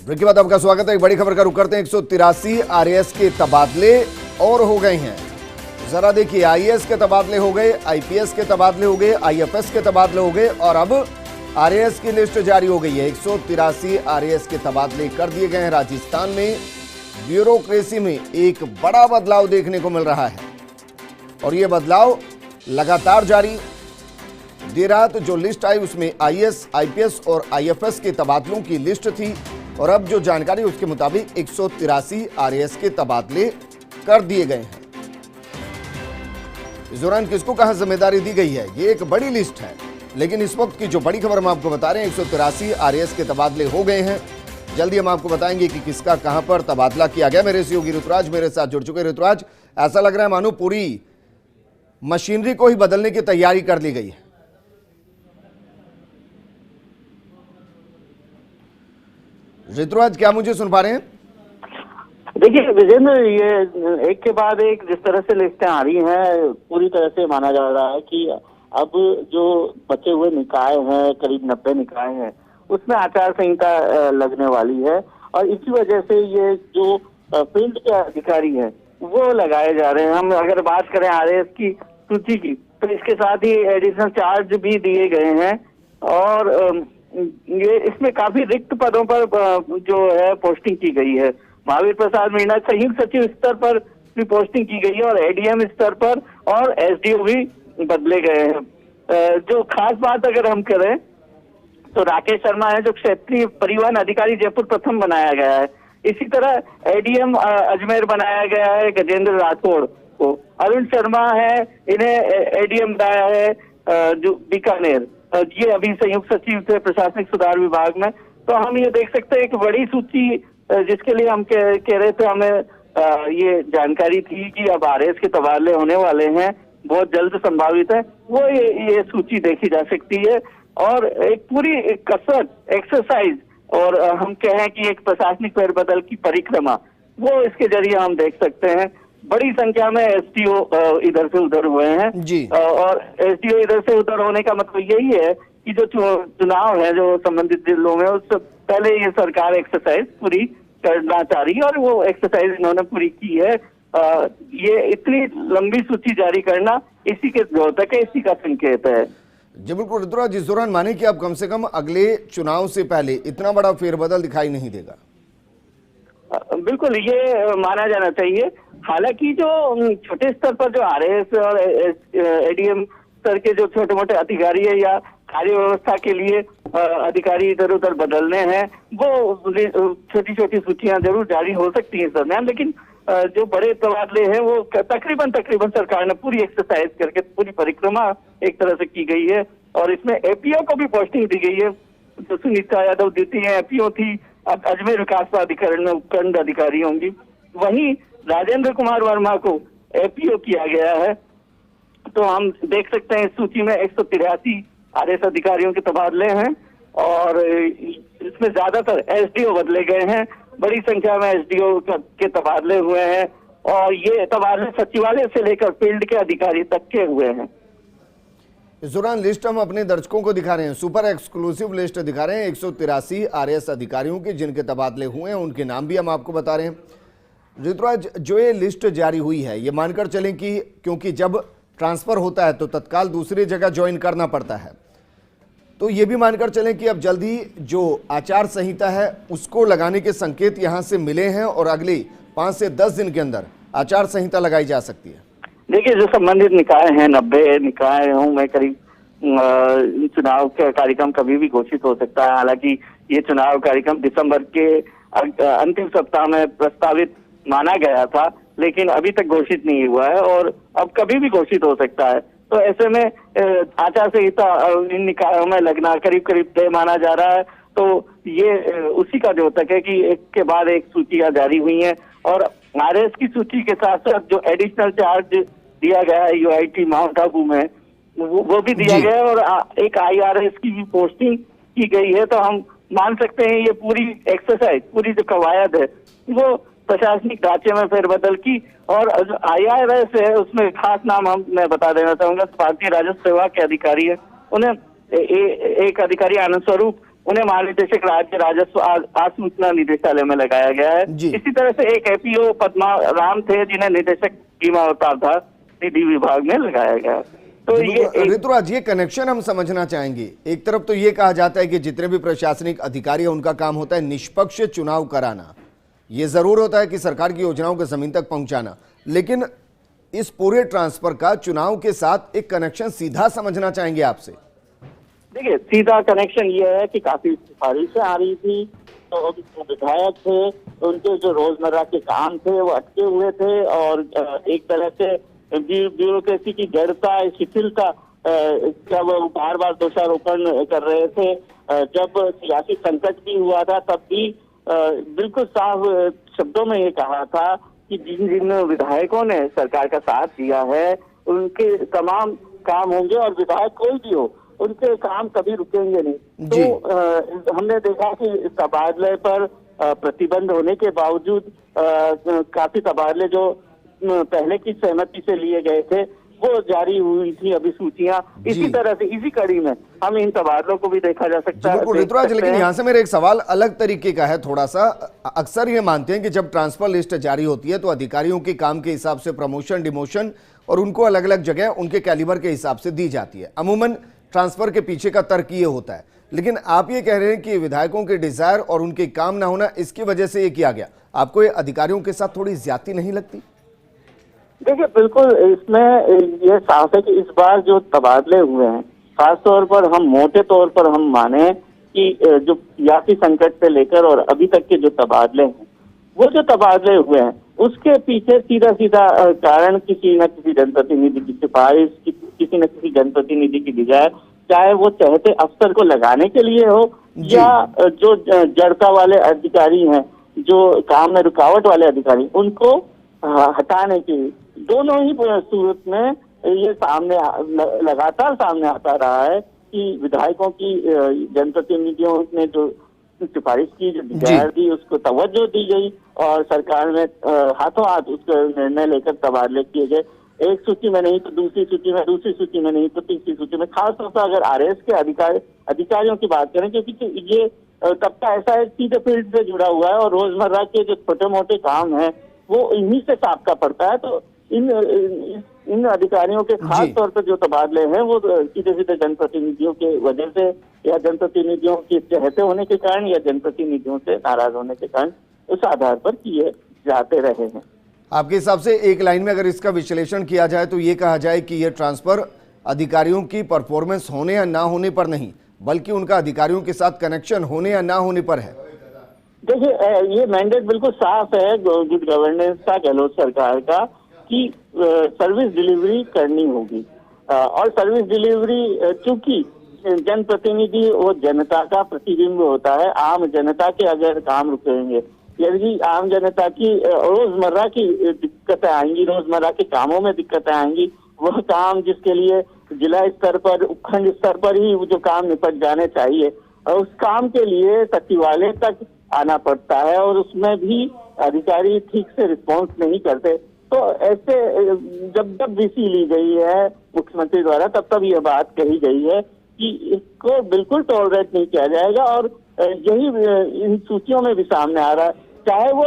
Break के बाद आपका स्वागत है। एक बड़ी खबर का रुख करते हैं। 183 आरएएस के तबादले और हो गए हैं। जरा देखिए, आईएएस के तबादले हो गए, आईपीएस के तबादले हो गए, आईएफएस के तबादले हो गए और अब आरएएस की लिस्ट जारी हो गई है। 183 आरएएस के तबादले कर दिए गए हैं। राजस्थान में ब्यूरोक्रेसी में एक बड़ा बदलाव देखने को मिल रहा है और यह बदलाव लगातार जारी। देर रात जो लिस्ट आई उसमें आईएएस, आईपीएस और आईएफएस के तबादलों की लिस्ट थी और अब जो जानकारी उसके मुताबिक 183 आरएएस के तबादले कर दिए गए हैं। इस दौरान किसको कहां जिम्मेदारी दी गई है, ये एक बड़ी लिस्ट है, लेकिन इस वक्त की जो बड़ी खबर हम आपको बता रहे हैं, 183 आरएएस के तबादले हो गए हैं। जल्दी हम आपको बताएंगे कि किसका कहां पर तबादला किया गया। मेरे सहयोगी ऋतुराज मेरे साथ जुड़ चुके। ऋतुराज, ऐसा लग रहा है मानो पूरी मशीनरी को ही बदलने की तैयारी कर ली गई है। ऋतुराज, क्या मुझे सुन पा रहे हैं? देखिए विजेंद्र, ये एक के बाद एक जिस तरह से लिस्टें आ रही हैं, पूरी तरह से माना जा रहा है कि अब जो बचे हुए निकाय हैं, करीब 90 निकाय हैं, उसमें आचार संहिता लगने वाली है और इसी वजह से ये जो फील्ड के अधिकारी हैं वो लगाए जा रहे हैं। हम अगर बात करें आरएएस की सूची की, तो इसके साथ ही एडिशनल चार्ज भी दिए गए हैं और ये इसमें काफी रिक्त पदों पर जो है पोस्टिंग की गई है। महावीर प्रसाद मीणा संयुक्त सचिव स्तर पर भी पोस्टिंग की गई है और एडीएम स्तर पर और एसडीओ भी बदले गए हैं। जो खास बात अगर हम करें तो राकेश शर्मा है जो क्षेत्रीय परिवहन अधिकारी जयपुर प्रथम बनाया गया है। इसी तरह एडीएम अजमेर बनाया गया है गजेंद्र राठौड़ को। अरुण शर्मा है, इन्हें एडीएम बनाया है जो बीकानेर। ये अभी संयुक्त सचिव थे प्रशासनिक सुधार विभाग में। तो हम ये देख सकते हैं एक बड़ी सूची जिसके लिए हम कह रहे थे, हमें ये जानकारी थी कि अब आरएएस के तबादले होने वाले हैं, बहुत जल्द संभावित है, वो ये सूची देखी जा सकती है और एक पूरी कसरत, एक्सरसाइज और हम कहें कि एक प्रशासनिक फेरबदल की परिक्रमा, वो इसके जरिए हम देख सकते हैं। बड़ी संख्या में एसडीओ इधर से उधर हुए हैं जी। और एसडीओ इधर से उधर होने का मतलब यही है कि जो चुनाव है जो संबंधित जिलों में, उससे पहले ये सरकार एक्सरसाइज पूरी करना चाह रही है और वो एक्सरसाइज इन्होंने पूरी की है। ये इतनी लंबी सूची जारी करना इसी के द्योतक है, इसी का संकेत है। जी बिल्कुल ऋतुराज, जिस दौरान माने कि अब कम से कम अगले चुनाव से पहले इतना बड़ा फेरबदल दिखाई नहीं देगा। बिल्कुल, ये माना जाना चाहिए। हालांकि जो छोटे स्तर पर जो आरएएस और एडीएम स्तर के जो छोटे मोटे अधिकारी है या कार्य व्यवस्था के लिए अधिकारी इधर उधर बदलने हैं, वो छोटी छोटी सूचियां जरूर जारी हो सकती हैं इस दरमियान, लेकिन जो बड़े तबादले हैं वो तकरीबन सरकार ने पूरी एक्सरसाइज करके पूरी परिक्रमा एक तरह से की गई है और इसमें एपीओ को भी पोस्टिंग दी गई है। जो सुनीता यादव द्वितीय एपीओ थी, अब अजमेर विकास प्राधिकरण में उपखंड अधिकारी होंगी। वहीं राजेंद्र कुमार वर्मा को एपीओ किया गया है। तो हम देख सकते हैं इस सूची में 183 आरएएस अधिकारियों के तबादले हैं और इसमें ज्यादातर एसडीओ बदले गए हैं। बड़ी संख्या में एसडीओ के तबादले हुए हैं और ये तबादले सचिवालय से लेकर फील्ड के अधिकारी तक के हुए हैं। इस दौरान लिस्ट हम अपने दर्शकों को दिखा रहे हैं, सुपर एक्सक्लूसिव लिस्ट दिखा रहे हैं 183 आरएएस अधिकारियों के जिनके तबादले हुए हैं, उनके नाम भी हम आपको बता रहे हैं। ऋतुराज, जो ये लिस्ट जारी हुई है, ये मानकर चलें कि क्योंकि जब ट्रांसफर होता है तो तत्काल दूसरी जगह ज्वाइन करना पड़ता है, तो ये भी मानकर चलें कि अब जल्दी जो आचार संहिता है उसको लगाने के संकेत यहाँ से मिले हैं और अगले 5 से 10 दिन के अंदर आचार संहिता लगाई जा सकती है। देखिए, जो संबंधित निकाय हैं, 90 निकाय हूँ मैं, करीब चुनाव का कार्यक्रम कभी भी घोषित हो सकता है। हालांकि ये चुनाव कार्यक्रम दिसंबर के अंतिम सप्ताह में प्रस्तावित माना गया था, लेकिन अभी तक घोषित नहीं हुआ है और अब कभी भी घोषित हो सकता है। तो ऐसे में आचार संहिता इन निकायों में लगना करीब करीब तय माना जा रहा है। तो ये उसी का द्योतक है कि एक के बाद एक सूचियां जारी हुई हैं और आरएएस की सूची के साथ साथ जो एडिशनल चार्ज दिया गया है यूआईटी माउंट आबू में, वो भी दिया गया है और एक आईआरएस की भी पोस्टिंग की गई है। तो हम मान सकते हैं ये पूरी एक्सरसाइज, पूरी जो कवायद है, वो प्रशासनिक ढांचे में फेरबदल की। और आईआरएस है उसमें खास नाम मैं बता देना चाहूंगा, भारतीय राजस्व सेवा के अधिकारी है, उन्हें एक अधिकारी आनंद स्वरूप उन्हें महानिदेशक राज्य राजस्व आसूचना निदेशालय में लगाया गया है। जी। इसी तरह से एक एपीओ पद्मा राम थे जिन्हें निदेशक बीमा और प्रावधान निधि विभाग में लगाया गया। तो ये ऋतुराज, ये कनेक्शन हम समझना चाहेंगे। एक तरफ तो ये कहा जाता है कि जितने भी प्रशासनिक अधिकारी हैं उनका काम होता है निष्पक्ष चुनाव कराना, ये जरूर होता है कि सरकार की योजनाओं को जमीन तक पहुंचाना, लेकिन इस पूरे ट्रांसफर का चुनाव के साथ एक कनेक्शन सीधा समझना चाहेंगे आपसे। देखिए, सीधा कनेक्शन ये है कि काफी सिफारिशें आ रही थी, तो विधायक थे, उनके जो रोजमर्रा के काम थे वो अटके हुए थे और एक तरह से ब्यूरोक्रेसी की जड़ता, शिथिलता का वो बार बार दोषारोपण कर रहे थे। जब सियासी संकट भी हुआ था तब भी बिल्कुल साफ शब्दों में ये कहा था कि जिन जिन विधायकों ने सरकार का साथ दिया है उनके तमाम काम होंगे और विधायक कोई भी हो उनके काम कभी रुकेंगे नहीं। तो हमने देखा कि इस तबादले पर प्रतिबंध होने के बावजूद काफी तबादले जो पहले की सहमति से लिए गए थे वो जारी हुई थी अभिसूचियां। इसी तरह से इसी कड़ी में हम इन तबादलों को भी देखा जा सकता है। ऋतुराज, लेकिन यहाँ से मेरा एक सवाल अलग तरीके का है थोड़ा सा। अक्सर ये मानते हैं कि जब ट्रांसफर लिस्ट जारी होती है तो अधिकारियों के काम के हिसाब से प्रमोशन, डिमोशन और उनको अलग अलग जगह उनके कैलिबर के हिसाब से दी जाती है। अमूमन ट्रांसफर के पीछे का तर्क ये होता है, लेकिन आप ये कह रहे हैं कि विधायकों के डिजायर और उनके काम ना होना इसकी वजह से ये किया गया। आपको ये अधिकारियों के साथ थोड़ी ज्यादती नहीं लगती? देखिए, बिल्कुल इसमें यह साफ है कि इस बार जो तबादले हुए हैं, खासतौर पर हम मोटे तौर पर हम माने कि जो सियासी संकट से लेकर और अभी तक के जो तबादले हैं, वो जो तबादले हुए हैं उसके पीछे सीधा सीधा कारण किसी न किसी जनप्रतिनिधि की सिफारिश, किसी न किसी जनप्रतिनिधि की डिजायर, चाहे वो चहते अफसर को लगाने के लिए हो या जो जड़ता वाले अधिकारी हैं, जो काम में रुकावट वाले अधिकारी, उनको हटाने की, दोनों ही सूरत में ये सामने लगातार सामने आता रहा है कि विधायकों की जनप्रतिनिधियों ने जो सिफारिश की, जो डिजायर दी, उसको तवज्जो दी गई और सरकार में हाथों हाथ उसका निर्णय लेकर तबादले किए गए। एक सूची में नहीं तो दूसरी सूची में, दूसरी सूची में नहीं तो तीसरी सूची में। खासतौर पर अगर आरएस के अधिकारियों की बात करें, क्योंकि ये तबका ऐसा है सीधे फील्ड से जुड़ा हुआ है और रोजमर्रा के जो छोटे मोटे काम है वो इन्हीं से साबका पड़ता है। तो इन अधिकारियों के खास तौर पर जो तबादले हैं वो सीधे सीधे जनप्रतिनिधियों के वजह से या जनप्रतिनिधियों के चहते होने के कारण या जनप्रतिनिधियों से नाराज होने के कारण उस आधार पर किए जाते रहे हैं। आपके हिसाब से एक लाइन में अगर इसका विश्लेषण किया जाए तो ये कहा जाए कि ये ट्रांसफर अधिकारियों की परफॉर्मेंस होने या ना होने पर नहीं, बल्कि उनका अधिकारियों के साथ कनेक्शन होने या ना होने पर है। देखिए, ये मैंडेट बिल्कुल साफ है गुड गवर्नेंस का, गहलोत सरकार का, कि सर्विस डिलीवरी करनी होगी और सर्विस डिलीवरी, चूंकि जनप्रतिनिधि वो जनता का प्रतिबिंब होता है। आम जनता के अगर काम रुकेंगे, यदि आम जनता की रोजमर्रा की दिक्कतें आएंगी, रोजमर्रा के कामों में दिक्कतें आएंगी, वह काम जिसके लिए जिला स्तर पर, उपखंड स्तर पर ही जो काम निपट जाने चाहिए, उस काम के लिए सचिवालय तक आना पड़ता है और उसमें भी अधिकारी ठीक से रिस्पॉन्स नहीं करते। तो ऐसे जब वीसी ली गई है मुख्यमंत्री द्वारा, तब यह बात कही गई है कि इसको बिल्कुल टॉलरेट नहीं किया जाएगा और यही इन सूचियों में भी सामने आ रहा है। चाहे वो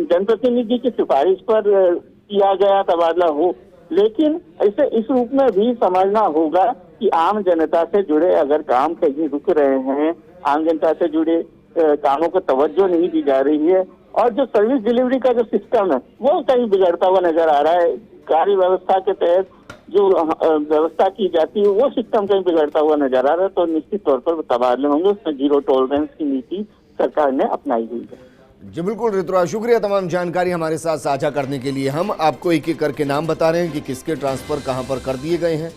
जनप्रतिनिधि की सिफारिश पर किया गया तबादला हो, लेकिन इसे इस रूप में भी समझना होगा कि आम जनता से जुड़े अगर काम कहीं रुक रहे हैं, आम जनता से जुड़े कामों को तवज्जो नहीं दी जा रही है और जो सर्विस डिलीवरी का जो सिस्टम है वो कहीं बिगड़ता हुआ नजर आ रहा है। कार्य व्यवस्था के तहत जो व्यवस्था की जाती है वो सिस्टम कहीं बिगड़ता हुआ नजर आ रहा है। तो निश्चित तौर पर तबादले होंगे, उसमें जीरो टॉलरेंस की नीति सरकार ने अपनाई हुई है। जी बिल्कुल ऋतुराज, शुक्रिया तमाम जानकारी हमारे साथ साझा करने के लिए। हम आपको एक एक करके नाम बता रहे हैं कि किसके ट्रांसफर कहां पर कर दिए गए हैं।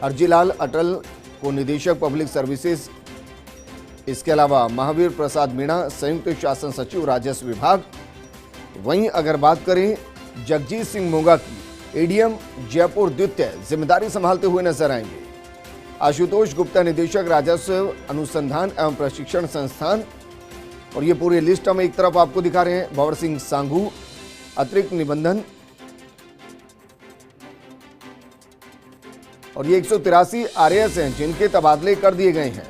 अर्जीलाल अटल को निदेशक पब्लिक सर्विसेज, इसके अलावा महावीर प्रसाद मीणा संयुक्त शासन सचिव राजस्व विभाग। वहीं अगर बात करें जगजीत सिंह मोगा की, एडीएम जयपुर द्वितीय जिम्मेदारी संभालते हुए नजर आएंगे। आशुतोष गुप्ता निदेशक राजस्व अनुसंधान एवं प्रशिक्षण संस्थान। और ये पूरी लिस्ट हम एक तरफ आपको दिखा रहे हैं। भंवर सिंह सांघू अतिरिक्त निबंधन, और ये 183 आरएएस हैं जिनके तबादले कर दिए गए हैं।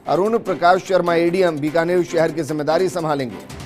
अरुण प्रकाश शर्मा एडीएम बीकानेर शहर की जिम्मेदारी संभालेंगे।